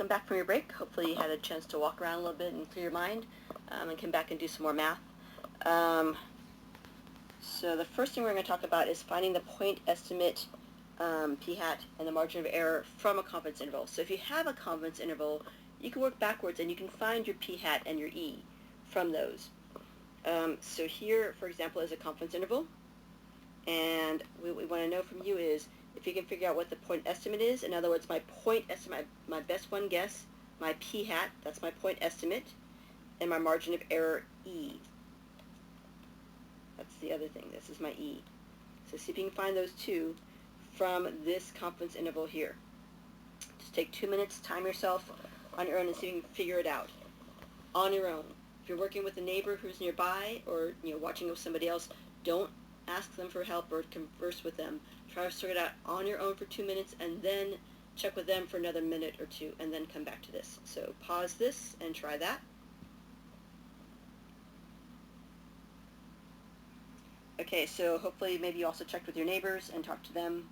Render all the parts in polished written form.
welcome back from your break. Hopefully you had a chance to walk around a little bit and clear your mind and come back and do some more math. So the first thing we're going to talk about is finding the point estimate p hat and the margin of error from a confidence interval. So if you have a confidence interval, you can work backwards and you can find your p hat and your e from those. So here, for example, is a confidence interval. And what we want to know from you is if you can figure out what the point estimate is. In other words, my point estimate, my best one guess, my p hat, that's my point estimate, and my margin of error, e. That's the other thing. This is my e. So see if you can find those two from this confidence interval here. Just take 2 minutes, time yourself on your own, and see if you can figure it out on your own. If you're working with a neighbor who's nearby or watching with somebody else, don't ask them for help or converse with them. Try to sort it out on your own for 2 minutes and then check with them for another minute or two and then come back to this. So pause this and try that. Okay, so hopefully maybe you also checked with your neighbors and talked to them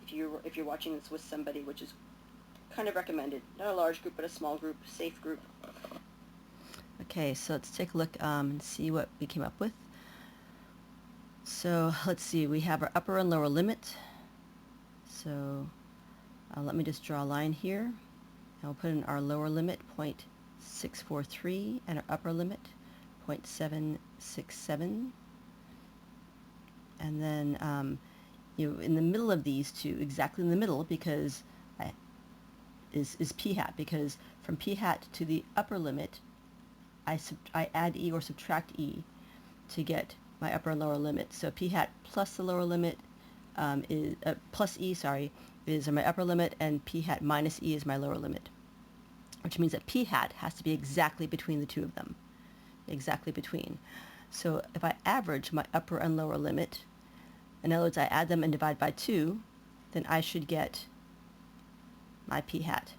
if you're watching this with somebody, which is kind of recommended. Not a large group, but a small group, safe group. Okay, so let's take a look and see what we came up with. So let's see, we have our upper and lower limit. So let me just draw a line here. And we'll put in our lower limit, 0.643, and our upper limit, 0.767. And then in the middle of these two, exactly in the middle, because is p hat, because from p hat to the upper limit, I add e or subtract e to get my upper and lower limit. So p hat plus the lower limit is plus e, sorry, is my upper limit, and p hat minus e is my lower limit, which means that p hat has to be exactly between the two of them, exactly between. So if I average my upper and lower limit, in other words, I add them and divide by 2, then I should get my p hat,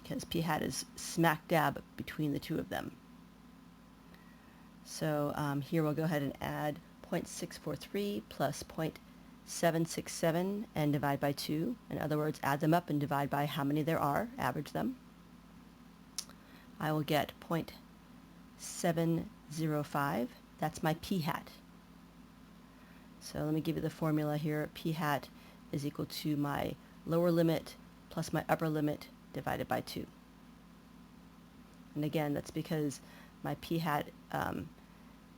because p hat is smack dab between the two of them. So here we'll go ahead and add 0.643 plus 0.767 and divide by 2. In other words, add them up and divide by how many there are, average them. I will get 0.705. That's my p hat. So let me give you the formula here. P hat is equal to my lower limit plus my upper limit divided by 2. And again, that's because my p hat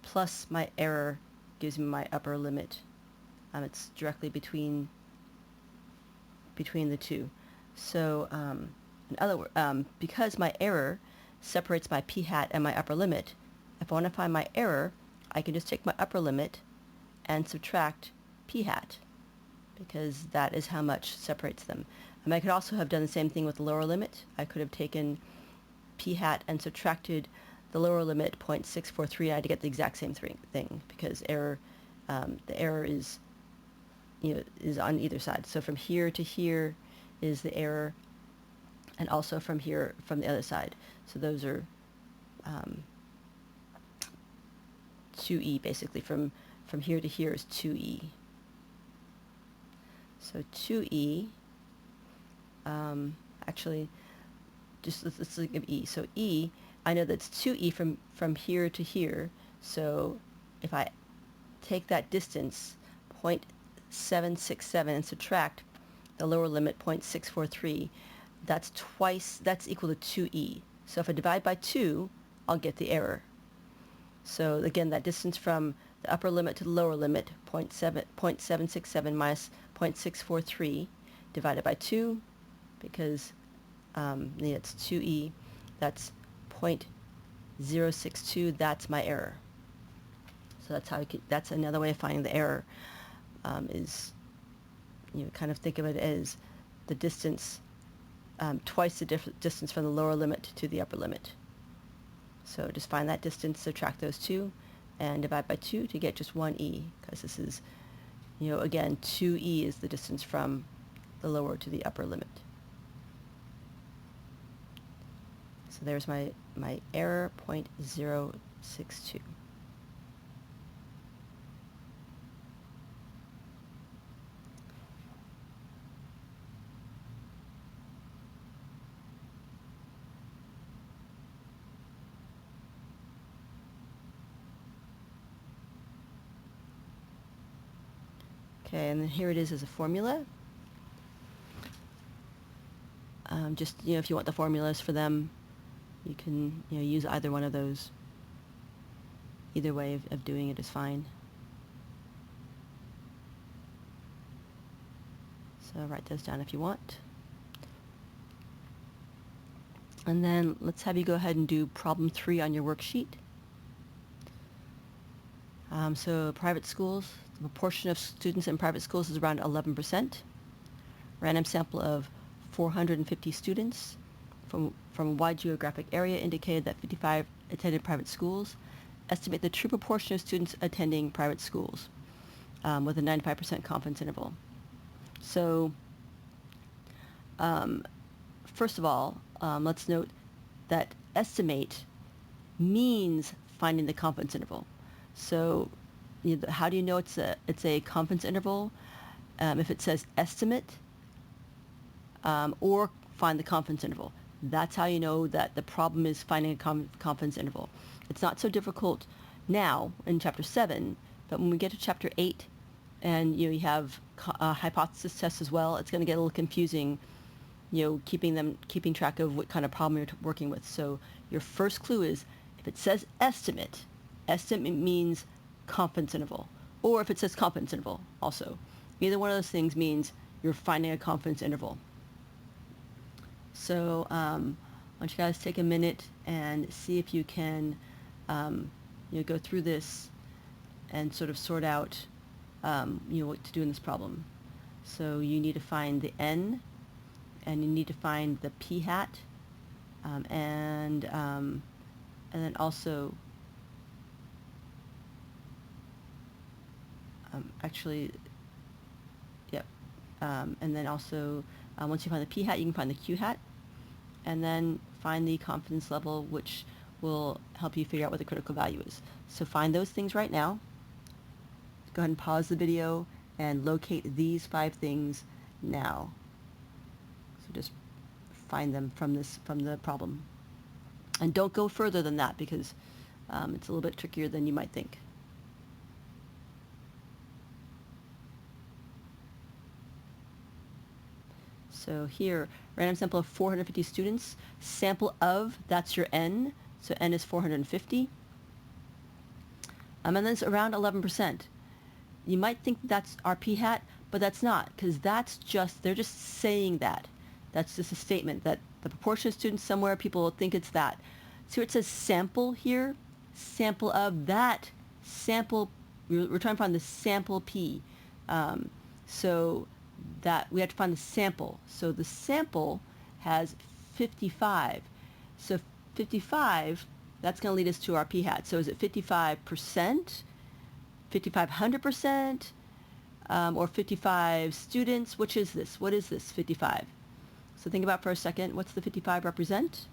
plus my error gives me my upper limit. It's directly between the two. So in other words, because my error separates my p hat and my upper limit, if I want to find my error, I can just take my upper limit and subtract p hat, because that is how much separates them. And I could also have done the same thing with the lower limit. I could have taken p hat and subtracted the lower limit, 0.643. I had to get the exact same thing, because error, the error is on either side. So from here to here is the error, and also from here from the other side. So those are 2e basically. From here to here is 2e. So 2e. Actually, just let's look at e. So e, I know that's 2e from here to here. So if I take that distance, 0.767, and subtract the lower limit, 0.643, that's equal to 2e. So if I divide by 2, I'll get the error. So again, that distance from the upper limit to the lower limit, 0.767 minus 0.643, divided by 2, because it's 2e, that's 0.062, that's my error. So that's another way of finding the error, is kind of think of it as the distance, twice the distance from the lower limit to the upper limit. So just find that distance, subtract those two, and divide by 2 to get just 1e, because this is, again, 2e is the distance from the lower to the upper limit. So there's my error, 0.062. Okay, and then here it is as a formula. Just, if you want the formulas for them, you can, use either one of those. Either way of doing it is fine. So write those down if you want. And then let's have you go ahead and do problem 3 on your worksheet. So private schools, the proportion of students in private schools is around 11%. Random sample of 450 students from a wide geographic area indicated that 55 attended private schools. Estimate the true proportion of students attending private schools with a 95% confidence interval. So first of all, let's note that estimate means finding the confidence interval. So how do you know it's a confidence interval? If it says estimate or find the confidence interval. That's how you know that the problem is finding a confidence interval. It's not so difficult now in Chapter 7, but when we get to Chapter 8 and you have hypothesis tests as well, it's going to get a little confusing, keeping track of what kind of problem you're working with. So your first clue is if it says estimate means confidence interval. Or if it says confidence interval also. Either one of those things means you're finding a confidence interval. So why don't you guys take a minute and see if you can go through this and sort of sort out what to do in this problem. So you need to find the n, and you need to find the p hat, and then also and then also once you find the p hat, you can find the q hat, and then find the confidence level, which will help you figure out what the critical value is. So find those things right now. Go ahead and pause the video and locate these 5 things now. So just find them from the problem. And don't go further than that because it's a little bit trickier than you might think. So here, random sample of 450 students. Sample of, that's your n. So n is 450. And then it's around 11%. You might think that's our p hat, but that's not, because they're just saying that. That's just a statement that the proportion of students somewhere, people will think it's that. See where it says sample here? Sample of that sample, we're trying to find the sample p. So that we have to find the sample. So the sample has 55. So 55, that's going to lead us to our p hat. So is it 55%, 5,500%, or 55 students? Which is this? What is this 55? So think about for a second, what's the 55 represent?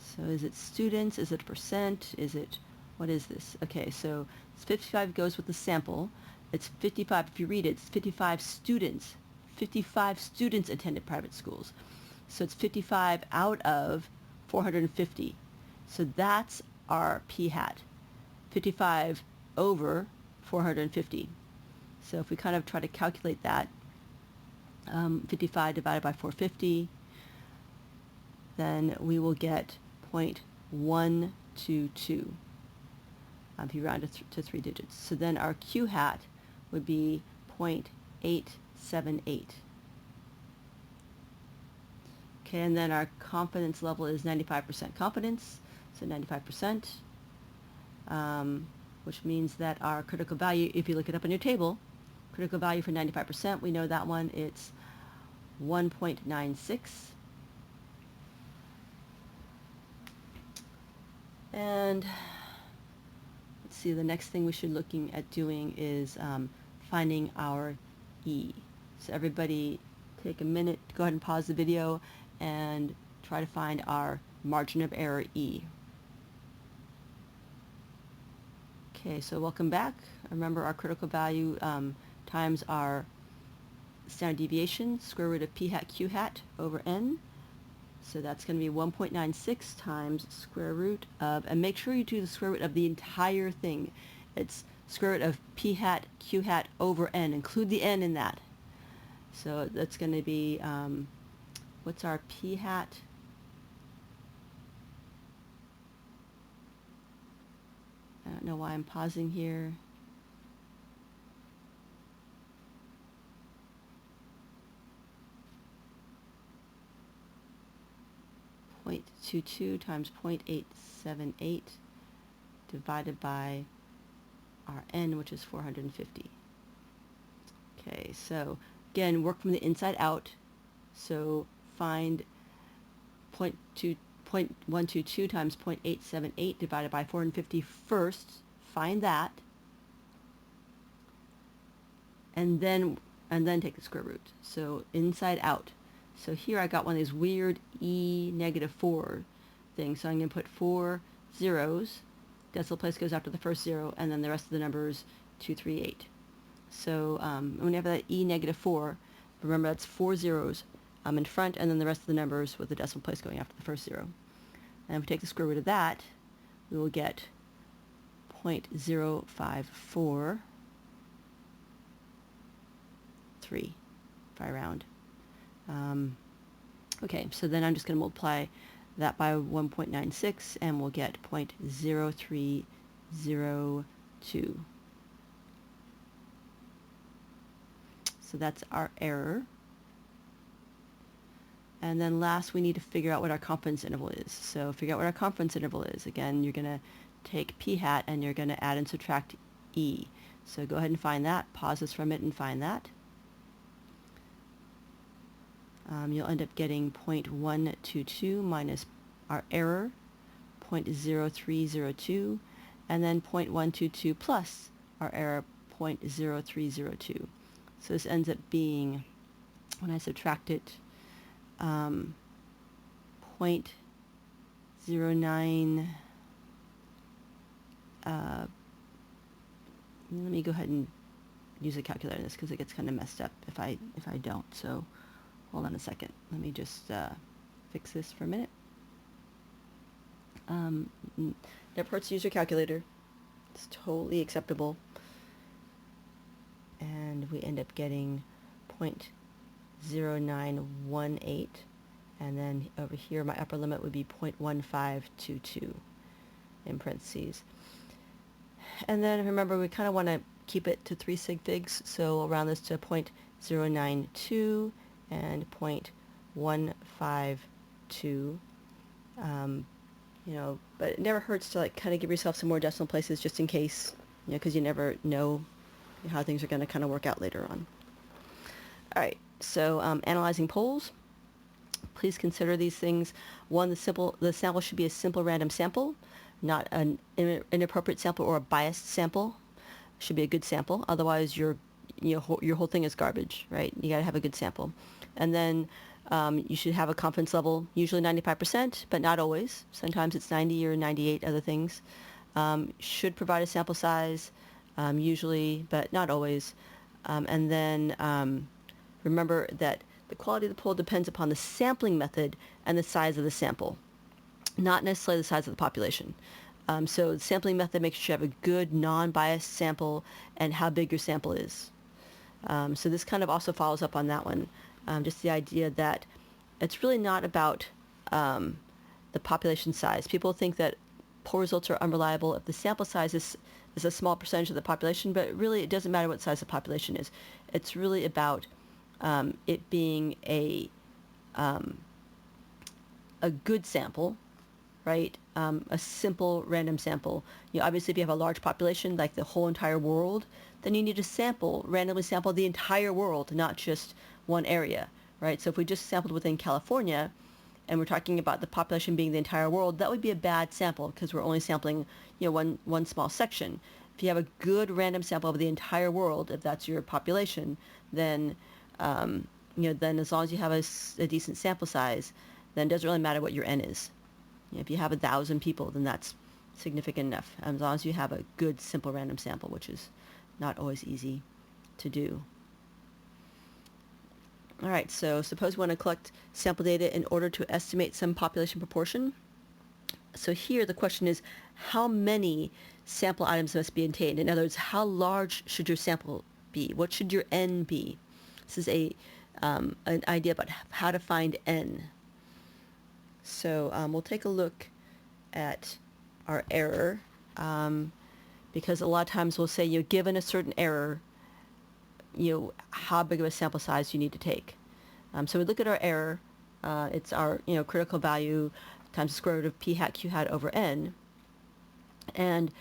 So is it students? Is it percent? Is it, what is this? Okay, so 55 goes with the sample. It's 55, if you read it, it's 55 students. 55 students attended private schools. So it's 55 out of 450. So that's our p hat. 55 over 450. So if we kind of try to calculate that, 55 divided by 450, then we will get 0.122 if you round to 3 digits. So then our q hat would be 0.878. Okay, and then our confidence level is 95% confidence, so 95%, which means that our critical value, if you look it up on your table, critical value for 95%, we know that one, it's 1.96. And let's see, the next thing we should looking at doing is finding our E. So everybody take a minute, go ahead and pause the video and try to find our margin of error E. Okay, so welcome back. Remember our critical value times our standard deviation, square root of p hat q hat over n. So that's going to be 1.96 times square root of, and make sure you do the square root of the entire thing. It's square root of p hat q hat over n. Include the n in that. So that's going to be, what's our p hat? I don't know why I'm pausing here. .22 times 0.878 divided by our n, which is 450. Okay, so again, work from the inside out. So find 0.122 times 0.878 divided by 450 first. Find that, and then take the square root. So inside out. So here I got one of these weird e-4 things. So I'm going to put 4 zeros. Decimal place goes after the first zero, and then the rest of the numbers 238. So whenever that e-4, remember that's 4 zeros in front, and then the rest of the numbers with the decimal place going after the first zero. And if we take the square root of that, we will get 0.0543, if I round. Okay, so then I'm just going to multiply that by 1.96, and we'll get 0.0302. So that's our error. And then last, we need to figure out what our confidence interval is. So figure out what our confidence interval is. Again, you're going to take p hat, and you're going to add and subtract e. So go ahead and find that. Pause this for a minute and find that. You'll end up getting 0.122 minus our error, 0.0302, and then 0.122 plus our error, 0.0302. So this ends up being, when I subtract it, 0.09. Let me go ahead and use a calculator in this, because it gets kind of messed up if I don't. So hold on a second. Let me just fix this for a minute. Never hurts to use your calculator. It's totally acceptable. And we end up getting 0.0918. And then over here, my upper limit would be 0.1522 in parentheses. And then remember, we kind of want to keep it to 3 sig figs, so we'll round this to 0.092 and 0.152. But it never hurts to kind of give yourself some more decimal places just in case, because you never know how things are going to kind of work out later on. All right, so analyzing poles. Please consider these things. One, the sample should be a simple random sample, not an inappropriate sample or a biased sample. It should be a good sample. Otherwise, your whole thing is garbage, right? You got to have a good sample. And then you should have a confidence level, usually 95%, but not always. Sometimes it's 90 or 98 other things. Should provide a sample size, usually, but not always. And then remember that the quality of the poll depends upon the sampling method and the size of the sample, not necessarily the size of the population. So the sampling method makes sure you have a good non-biased sample and how big your sample is. So this kind of also follows up on that one. Just the idea that it's really not about the population size. People think that poll results are unreliable if the sample size is a small percentage of the population, but really it doesn't matter what size the population is. It's really about it being a good sample, right? A simple random sample. Obviously, if you have a large population, like the whole entire world, then you need to randomly sample the entire world, not just one area, right? So if we just sampled within California, and we're talking about the population being the entire world, that would be a bad sample because we're only sampling, one small section. If you have a good random sample of the entire world, if that's your population, then then as long as you have a decent sample size, then it doesn't really matter what your N is. If you have 1,000 people, then that's significant enough, as long as you have a good, simple random sample, which is not always easy to do. All right, so suppose we want to collect sample data in order to estimate some population proportion. So here the question is, how many sample items must be obtained? In other words, how large should your sample be? What should your n be? This is an idea about how to find n. So we'll take a look at our error, because a lot of times we'll say, given a certain error, how big of a sample size you need to take. So we look at our error. It's our critical value times the square root of p hat q hat over n, and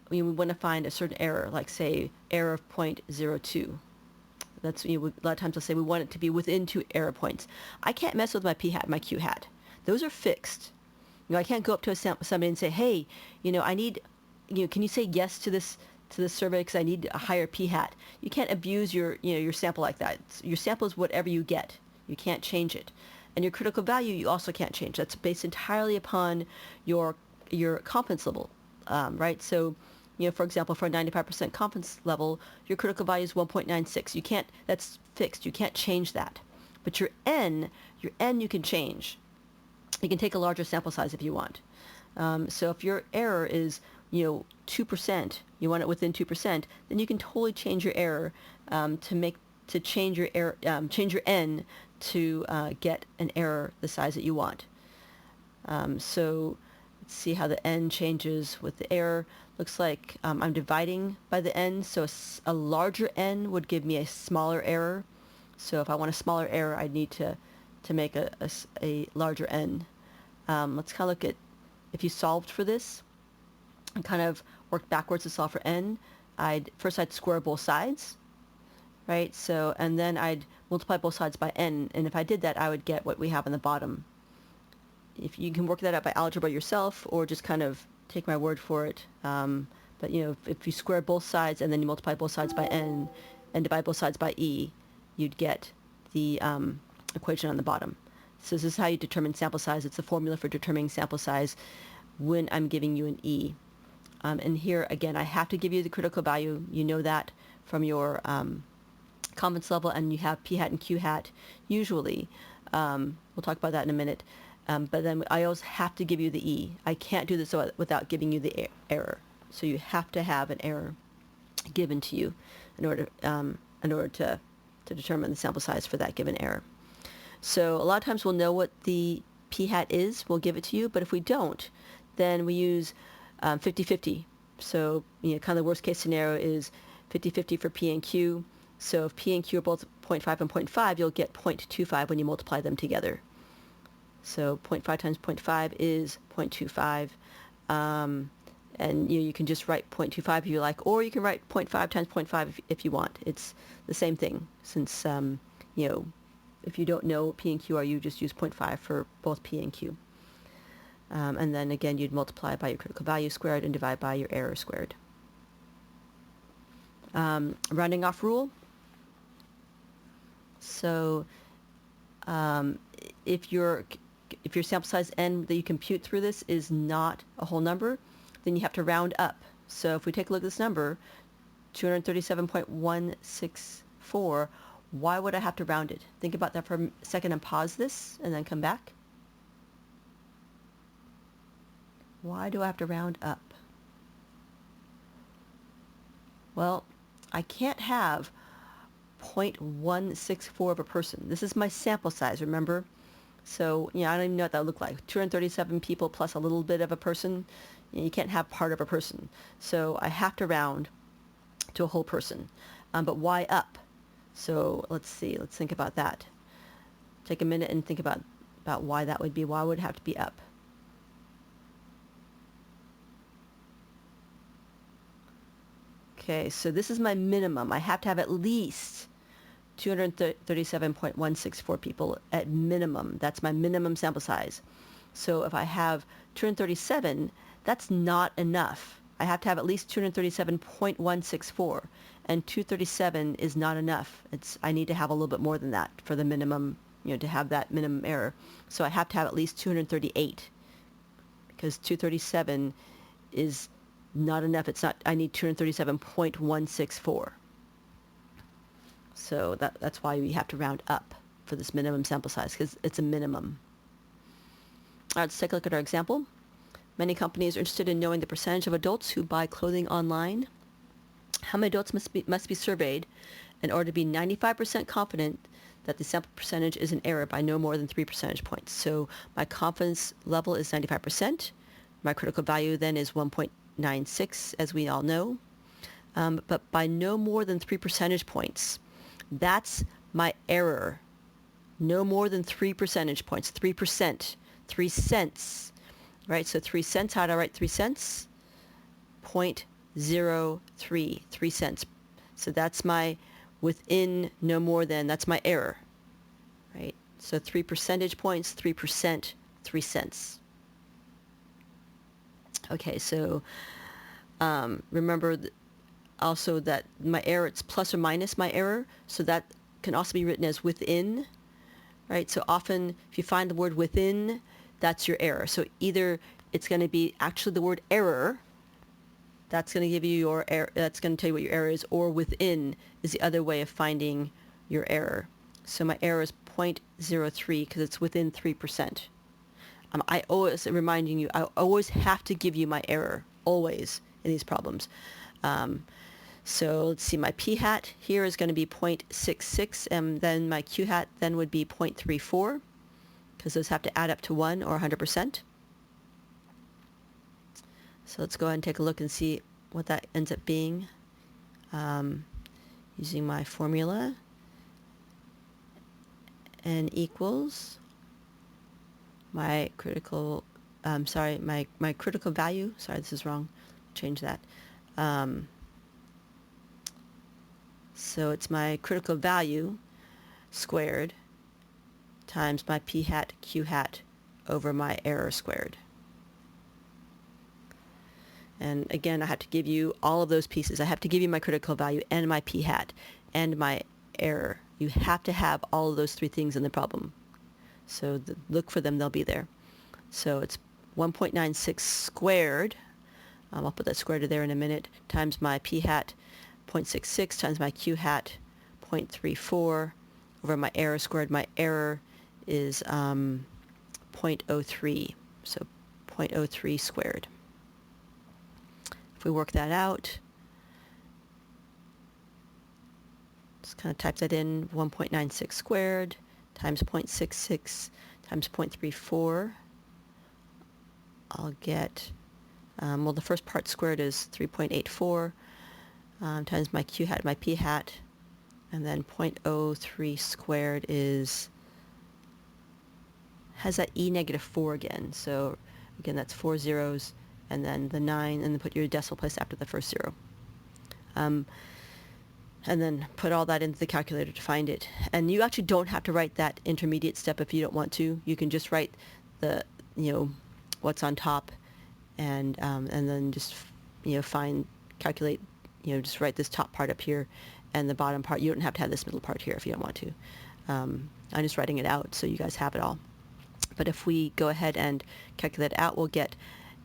we want to find a certain error, like say error of 0.02. That's a lot of times I'll say we want it to be within 2 error points. I can't mess with my p hat and my q hat. Those are fixed. I can't go up to somebody and say, hey, I need, can you say yes to this survey because I need a higher p hat. You can't abuse your sample like that. Your sample is whatever you get. You can't change it. And your critical value you also can't change. That's based entirely upon your confidence level, right? So, for example, for a 95% confidence level, your critical value is 1.96. You can't. That's fixed. You can't change that. But your n you can change. You can take a larger sample size if you want. So if your error is 2%, you want it within 2%, then you can totally change your error to change your error, change your n to get an error the size that you want. So let's see how the n changes with the error. Looks like I'm dividing by the n, so a larger n would give me a smaller error. So if I want a smaller error, I'd need to make a larger n. Let's kind of look at if you solved for this and kind of worked backwards to solve for n. I'd square both sides, right? So, and then I'd multiply both sides by n, and if I did that, I would get what we have on the bottom. If you can work that out by algebra yourself, or just kind of take my word for it. But if you square both sides and then you multiply both sides by n and divide both sides by e, you'd get the equation on the bottom. So this is how you determine sample size. It's the formula for determining sample size when I'm giving you an e. And here, again, I have to give you the critical value. You know that from your confidence level, and you have p hat and q hat usually. We'll talk about that in a minute. But then I always have to give you the e. I can't do this without giving you the error. So you have to have an error given to you in order to determine the sample size for that given error. So a lot of times we'll know what the p hat is. We'll give it to you. But if we don't, then we use 50-50. So kind of the worst case scenario is 50-50 for p and q. So if p and q are both 0.5 and 0.5, you'll get 0.25 when you multiply them together. So 0.5 times 0.5 is 0.25. And you can just write 0.25 if you like, or you can write 0.5 times 0.5 if you want. It's the same thing, since if you don't know what p and q are, you just use 0.5 for both p and q. And then again, you'd multiply by your critical value squared and divide by your error squared. Rounding off rule. So if your sample size n that you compute through this is not a whole number, then you have to round up. So if we take a look at this number, 237.164, why would I have to round it? Think about that for a second and pause this and then come back. Why do I have to round up? Well, I can't have 0.164 of a person. This is my sample size, remember? So, I don't even know what that would look like. 237 people plus a little bit of a person. You can't have part of a person. So I have to round to a whole person. But why up? So let's see. Let's think about that. Take a minute and think about why that would be. Why would it have to be up? Okay, so this is my minimum. I have to have at least 237.164 people at minimum. That's my minimum sample size. So if I have 237, that's not enough. I have to have at least 237.164, and 237 is not enough. I need to have a little bit more than that for the minimum, to have that minimum error. So I have to have at least 238, because 237 is not enough. It's not. I need 237.164. So that's why we have to round up for this minimum sample size, because it's a minimum. All right, let's take a look at our example. Many companies are interested in knowing the percentage of adults who buy clothing online. How many adults must be surveyed in order to be 95% confident that the sample percentage is in error by no more than 3 percentage points. So my confidence level is 95%. My critical value then is 1.96, as we all know. But by no more than 3 percentage points, that's my error. No more than 3 percentage points, 3%, 3 cents, right? So 3 cents, how do I write 3 cents? 0.03, 3 cents. So that's my within no more than, that's my error, right? So 3 percentage points, 3%, 3 cents. Okay, so remember also that my error, it's plus or minus my error, so that can also be written as within, right? So often if you find the word within, that's your error. So either it's going to be actually the word error, that's going to give you your error, that's going to tell you what your error is, or within is the other way of finding your error. So my error is 0.03 because it's within 3%. I always, reminding you, I always have to give you my error, always, in these problems. So let's see, my p hat here is going to be 0.66, and then my q hat then would be 0.34, because those have to add up to 1 or 100%. So let's go ahead and take a look and see what that ends up being using my formula. N equals my critical, my critical value. Sorry, this is wrong. Change that. So it's my critical value squared times my p hat q hat over my error squared. And again, I have to give you all of those pieces. I have to give you my critical value and my p hat and my error. You have to have all of those three things in the problem. So look for them, they'll be there. So it's 1.96 squared, I'll put that squared there in a minute, times my p hat 0.66 times my q hat 0.34 over my error squared. My error is 0.03, so 0.03 squared. If we work that out, just kind of type that in, 1.96 squared times 0.66 times 0.34. I'll get, well, the first part squared is 3.84 times my q hat, my p hat, and then 0.03 squared is, has that e negative 4 again. So again, that's 4 zeros, and then the 9, and then put your decimal place after the first 0. And then put all that into the calculator to find it. And you actually don't have to write that intermediate step if you don't want to. You can just write the, what's on top, and then just, calculate, just write this top part up here, and the bottom part. You don't have to have this middle part here if you don't want to. I'm just writing it out so you guys have it all. But if we go ahead and calculate it out, we'll get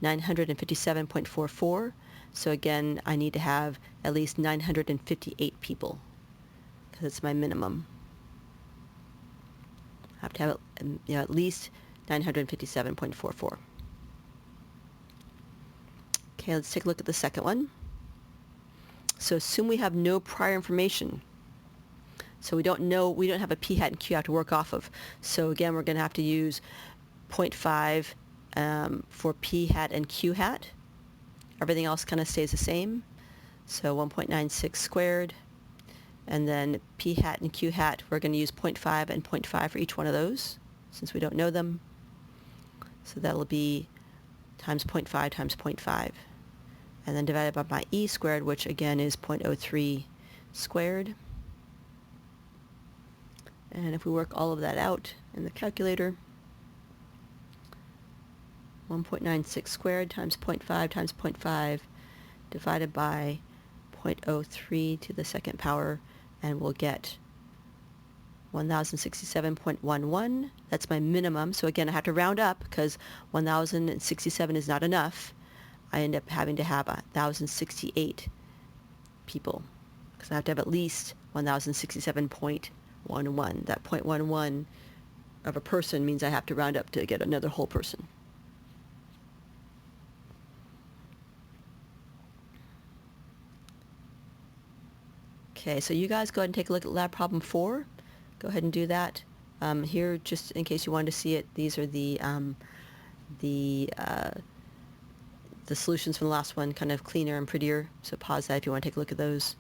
957.44. So again, I need to have at least 958 people, because it's my minimum. I have to have at least 957.44. Okay, let's take a look at the second one. So assume we have no prior information. So we don't have a p hat and q hat to work off of. So again, we're going to have to use 0.5 for p hat and q hat. Everything else kind of stays the same. So 1.96 squared. And then p hat and q hat, we're going to use 0.5 and 0.5 for each one of those, since we don't know them. So that'll be times 0.5 times 0.5. And then divided by my e squared, which again is 0.03 squared. And if we work all of that out in the calculator, 1.96 squared times 0.5 times 0.5 divided by 0.03 to the second power, and we'll get 1067.11. That's my minimum. So again, I have to round up because 1067 is not enough. I end up having to have 1068 people, because I have to have at least 1067.11. That 0.11 of a person means I have to round up to get another whole person. Okay, so you guys go ahead and take a look at lab problem 4. Go ahead and do that. Here, just in case you wanted to see it, these are the solutions from the last one, kind of cleaner and prettier. So pause that if you want to take a look at those.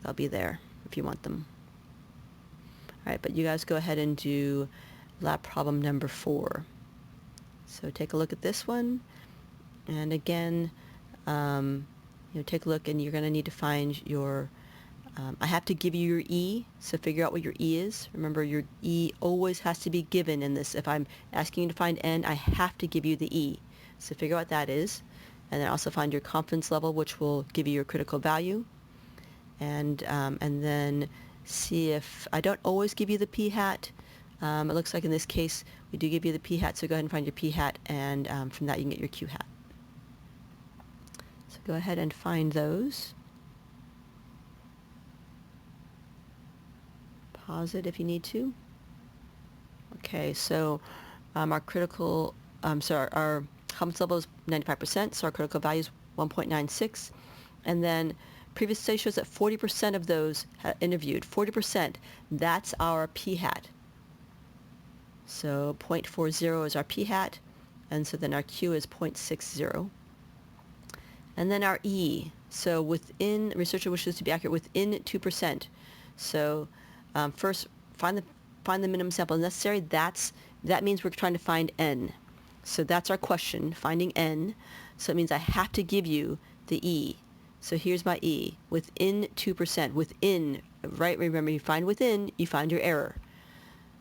They'll be there if you want them. All right, but you guys go ahead and do lab problem number 4. So take a look at this one, and again, take a look, and you're going to need to find your. I have to give you your E, so figure out what your E is. Remember, your E always has to be given in this. If I'm asking you to find N, I have to give you the E. So figure out what that is, and then also find your confidence level, which will give you your critical value, and then see if I don't always give you the p-hat. It looks like in this case we do give you the p-hat, so go ahead and find your p-hat, and from that you can get your q-hat. So go ahead and find those. Pause it if you need to. Okay, so our critical, our confidence level is 95%, so our critical value is 1.96, and then previous study shows that 40% of those interviewed, 40%, that's our p-hat. So 0.40 is our p-hat, and so then our q is 0.60. And then our E, so within, researcher wishes to be accurate within 2%. So first, find the minimum sample necessary. That means we're trying to find N. So that's our question, finding N. So it means I have to give you the E. So here's my E, within 2%, within, right? Remember, you find within, you find your error.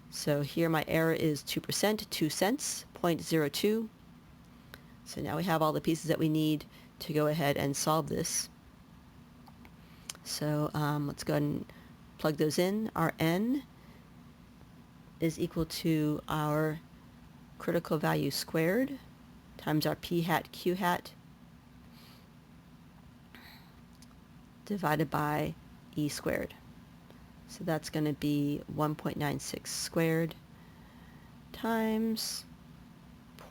So here my error is 2%, 2 cents, 0.02. So now we have all the pieces that we need to go ahead and solve this. So let's go ahead and plug those in. Our N is equal to our critical value squared times our p-hat q-hat divided by E squared. So that's going to be 1.96 squared times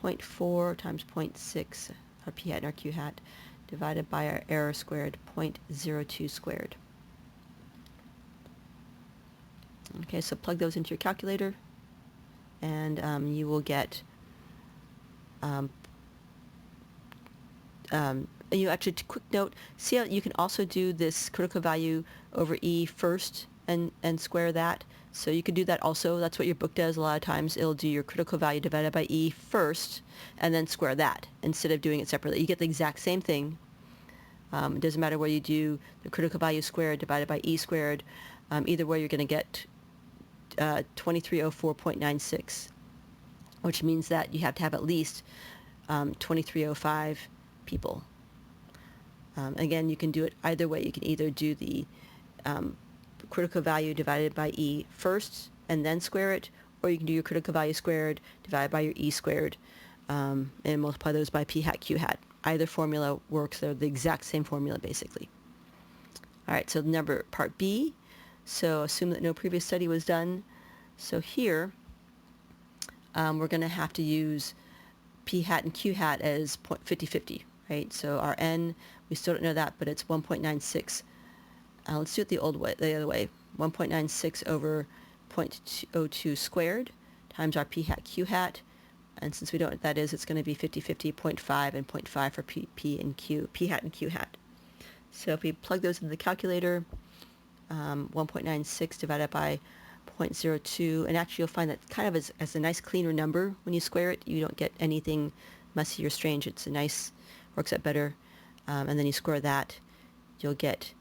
0.4 times 0.6, our p-hat and our q-hat, divided by our error squared, 0.02 squared. Okay, so plug those into your calculator, and you will get, you actually, quick note, see how you can also do this critical value over E first and square that. So you can do that also. That's what your book does a lot of times. It'll do your critical value divided by E first and then square that instead of doing it separately. You get the exact same thing. It doesn't matter whether you do the critical value squared divided by E squared. Either way, you're going to get 2304.96, which means that you have to have at least 2305 people. Again, you can do it either way. You can either do the critical value divided by E first and then square it, or you can do your critical value squared divided by your E squared and multiply those by p-hat q-hat. Either formula works. They're the exact same formula, basically. All right, so number part B. So assume that no previous study was done. So here, we're going to have to use p-hat and q-hat as 50-50, right? So our N, we still don't know that, but it's 1.96. Let's do it the other way. 1.96 over 0.02 squared times our p-hat q-hat. And since we don't know what that is, it's going to be 50-50, 0.5 and 0.5 for p-hat and q-hat. So if we plug those into the calculator, 1.96 divided by 0.02, and actually you'll find that kind of as a nice cleaner number when you square it. You don't get anything messy or strange. It's a nice, works out better. And then you square that, you'll get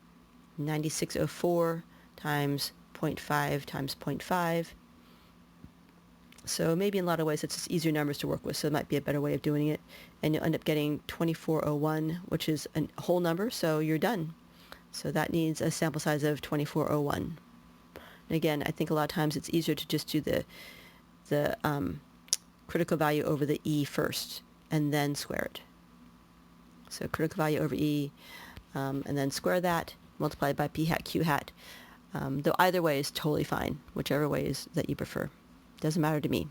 9604 times 0.5 times 0.5. So maybe in a lot of ways it's just easier numbers to work with, so it might be a better way of doing it. And you'll end up getting 2401, which is a whole number, so you're done. So that needs a sample size of 2401. And again, I think a lot of times it's easier to just do the critical value over the E first and then square it. So critical value over E and then square that, multiplied by p hat q hat. Though either way is totally fine, whichever way is that you prefer. Doesn't matter to me,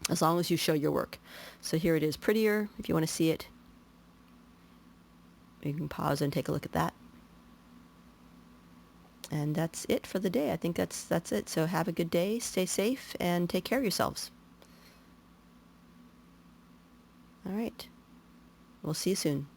as long as you show your work. So here it is prettier. If you want to see it, you can pause and take a look at that. And that's it for the day. I think that's it. So have a good day, stay safe, and take care of yourselves. All right. We'll see you soon.